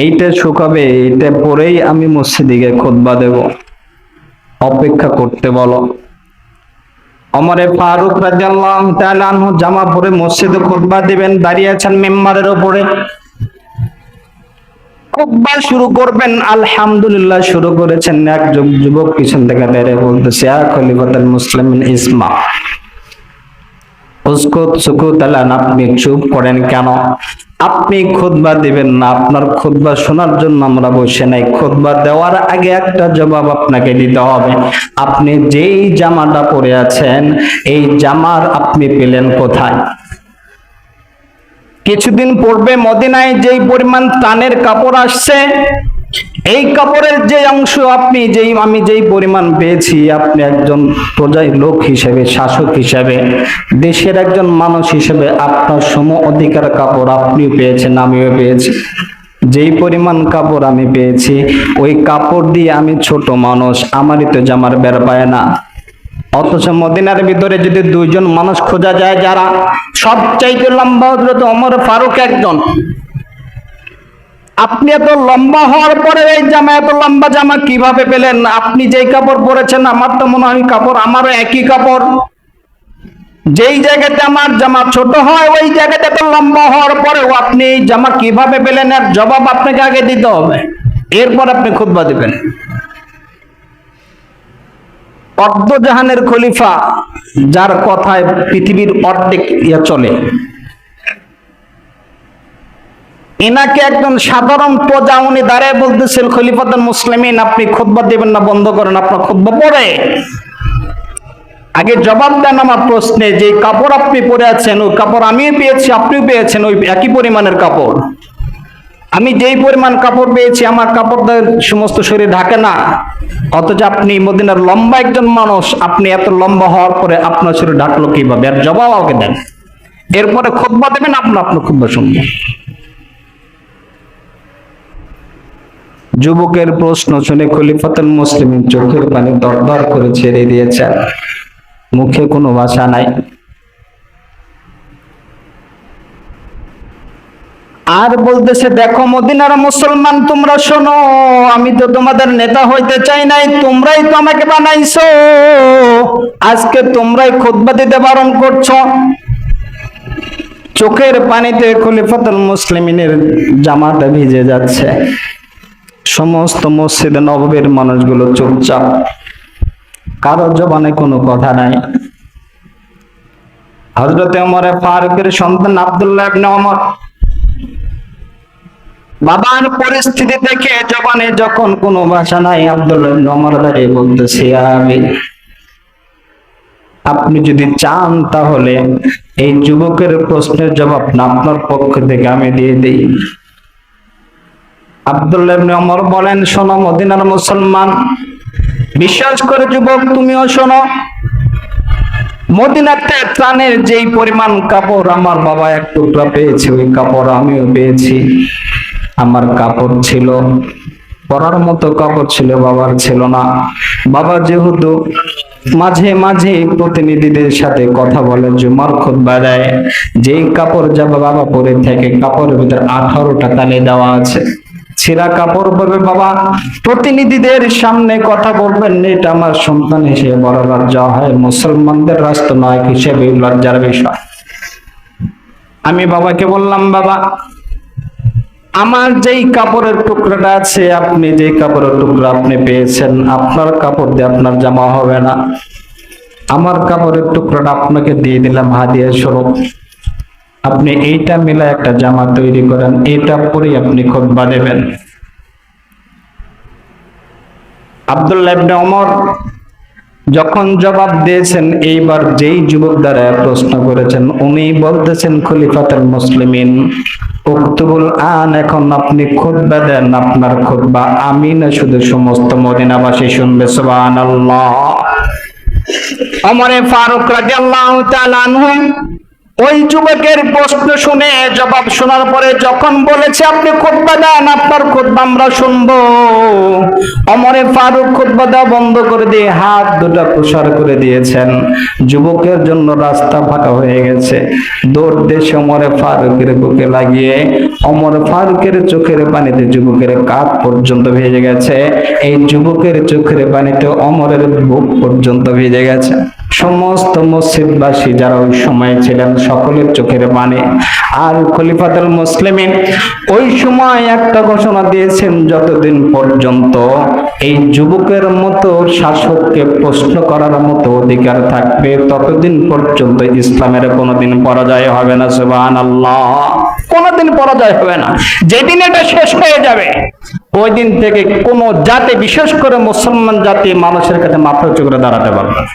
এইটা শুকাবে, এটা পরেই আমি মসজিদে গিয়ে খুতবা দেব, অপেক্ষা করতে বলো। ওমর ফারুক রাদিয়াল্লাহু তাআলা আনহু জামা পরে মসজিদে খুতবা দিবেন, দাঁড়িয়ে আছেন মিম্বারের উপরে। খুতবা শুরু করবেন, আলহামদুলিল্লাহ শুরু করেছেন। এক যুবক পিছন থেকে দাঁড়িয়ে বলতেছে, ইয়া খলিফাতুল মুসলিমিন ইসমা, উসকুত সুকুত আলান, আপনি চুপ করেন কেন? আপনি খুতবা দিবেন না, আপনার খুতবা শোনার জন্য আমরা বসে নাই। খুতবা দেওয়ার আগে একটা জবাব আপনাকে দিতে হবে। আপনি যেই জামাটা পরে আছেন, এই জামার আপনি পেলেন কোথায়? কিছুদিন পূর্বে মদিনায় যেই পরিমাণ টানের কাপড় আসছে, এই কাপড়ের যে অংশ আমি যেই পরিমাণ পেয়েছি, আপনি একজন প্রজার লোক হিসেবে, শাসক হিসেবে, দেশের একজন মানুষ হিসেবে আপনার সম অধিকার কাপড় আপনিও পেয়েছেন, আমিও পেয়েছি। যেই পরিমাণ কাপড় আমি পেয়েছি, ওই কাপড় দিয়ে আমি ছোট মানুষ, আমারই তো জামার বের পায় না। অথচ মদিনার ভিতরে যদি দুইজন মানুষ খোঁজা যায় যারা সবচাইতে লম্বা, হযরত ওমর ফারুক একজন। আপনি এত লম্বা হওয়ার পরে এই জামা, এত লম্বা জামা কিভাবে পেলেন? আপনি যেই কাপড় পরেছেন, আমার তো মনে হয় কাপড় আমারও একই কাপড়। যেই জায়গাতে আমার জামা ছোট হয়, ওই জায়গাতে এত লম্বা হওয়ার পরেও আপনি এই জামা কিভাবে পেলেন? এর জবাব আপনাকে আগে দিতে হবে, এরপর আপনি খুতবা দিবেন। অর্ধজাহানের খলিফা, যার কথায় পৃথিবীর অর্ধেক চলে, এনাকে একজন সাধারণ প্রজা উনি দাঁড়ায় বলতেছেন, খলিফাতুল মুসলিমিন, আপনি খুতবা দিবেন না, বন্ধ করেন আপনার খুতবা পড়ে। আগে জবাব দেন আমার প্রশ্নে। যে কাপড় আপনি পরে আছেন, ওই কাপড় আমিও পেয়েছি, আপনিও পেয়েছেন, ওই একই পরিমাণের কাপড়। আমি যেই পরিমাণ কাপড় পেয়েছি, আমার কাপড় সমস্ত শরীর ঢাকে না। অথচ আপনি মদিনার লম্বা একজন মানুষ, আপনি এত লম্বা হওয়ার পরে আপনার শরীর ঢাকলো কিভাবে? আর জবাব আমাকে দেন, এরপরে খুতবা দেবেন, আপনার খুতবা শুনবেন। যুবকের প্রশ্ন শুনে খলিফাতুল মুসলিমিন চোখের পানি দরদর করে ছেড়ে দিয়েছেন, মুখে কোনো ভাষা নাই। আর বলতেছে, দেখো মদিনার মুসলমান, তোমরা শোনো, আমি তো তোমাদের নেতা হইতে চাই নাই, তোমরাই তো আমাকে বানাইছো। আজকে তোমরাই খুতবা দিতে বারণ করছো। চোখের পানিতে খলিফাতুল মুসলিমিনের জামাটা ভিজে যাচ্ছে। সমস্ত মসজিদে নববীর মানুষগুলো চুপচাপ, কারো জবানে কোনো কথা নাই। হযরত ওমর ফারুকের সন্তান আব্দুল্লাহ ইবনে ওমর বাবার পরিস্থিতি দেখে জবানে যখন কোনো ভাষা নাই, আব্দুল্লাহ ইবনে ওমর দাঁড়িয়ে বলতেছে, আপনি যদি চান তাহলে এই যুবকের প্রশ্নের জবাব না আপনার পক্ষ থেকে আমি দিয়ে দিই। আব্দুল্লাহ ইবনে ওমর বলেন, শোনো মদিনার মুসলমান, বিশ্বাস করে যুবক তুমিও শোনো, মদিনাতে ত্রাণের যেই পরিমাণ কাপড় আমার বাবা এক টুকরা পেয়েছে, ওই কাপড় আমিও পেয়েছি। আমার কাপড় ছিল, পরার মতো কাপড় ছিল, বাবার ছিল না। বাবা যেহেতু মাঝে মাঝে প্রতিনিধিদের সাথে কথা বলে, জুমার খুতবা দেয়, যেই কাপড় যা বাবা পরে থাকে, কাপড়ের ভিতরে 18টা তালে দেওয়া আছে। ছেঁড়া কাপড় পরবে বাবা, প্রতিনিধিদের সামনে কথা বলবেন, এটা আমার সন্তান হিসেবে বড় লজ্জা হয়, মুসলমানদের রাষ্ট্রনায়ক হিসেবে লজ্জার বিষয়। আমি বাবাকে বললাম, বাবা আমার যেই কাপড়ের টুকরাটা আছে, আপনি যেই কাপড়ের টুকরা আপনি পেয়েছেন, আপনার কাপড় দিয়ে আপনার জামা হবে না। আমার কাপড়ের টুকরাটা আপনাকে দিয়ে দিলাম হাদিয়া স্বরূপ, আপনি এইটা মিলে একটা জামা তৈরি করেন, এটা পরে আপনি খুতবা দেবেন। আব্দুল্লাহ ইবনে ওমর যখন জবাব দিয়েছেন, এইবার যেই যুবক দ্বারা প্রশ্ন করেছেন, উনি বলতেছেন, খলিফাতুল মুসলিমিন উক্তুবুল আন, এখন আপনি খুতবা দেন, আপনার খুতবা আমি না শুধু সমস্ত মদিনাবাসী শুনবে। সুবহানাল্লাহ। ওমর ফারুক রাদিয়াল্লাহু তাআলা আনহু ওই যুবকের প্রশ্ন শুনে জবাব শোনার পরে যখন বলেছে আপনি খুতবা দেন, আপনার খুতবা আমরা শুনবো, ওমরে ফারুক খুতবা দেওয়া বন্ধ করে দিয়ে হাত দুটো প্রসার করে দিয়েছেন। যুবকের জন্য রাস্তা ফাঁকা হয়ে গেছে। দৌড় দেশে ওমরে ফারুকের বুকে লাগিয়ে ওমরে ফারুকের চোখের পানিতে যুবকের কাঁধ পর্যন্ত ভেজে গেছে। এই যুবকের চোখের পানিতে ওমরের বুক পর্যন্ত ভেজে গেছে। সমস্ত মসজিদবাসী যারা ওই সময় ছিলেন সকলের চোখের পানি। আর খলিফাতুল মুসলিমিন ওই সময় একটা ঘোষণা দিয়েছেন, যতদিন পর্যন্ত এই যুবকের মতো শাসককে প্রশ্ন করার মতো অধিকার থাকবে ততদিন পর্যন্ত ইসলামের কোনোদিন পরাজয় হবে না। সুবহানাল্লাহ, কোনোদিন পরাজয় হবে না। যেদিন এটা শেষ হয়ে যাবে ওই দিন থেকে কোন জাতি, বিশেষ করে মুসলমান জাতি, মানুষের কাছে মাথা উঁচু করে দাঁড়াতে পারবে না।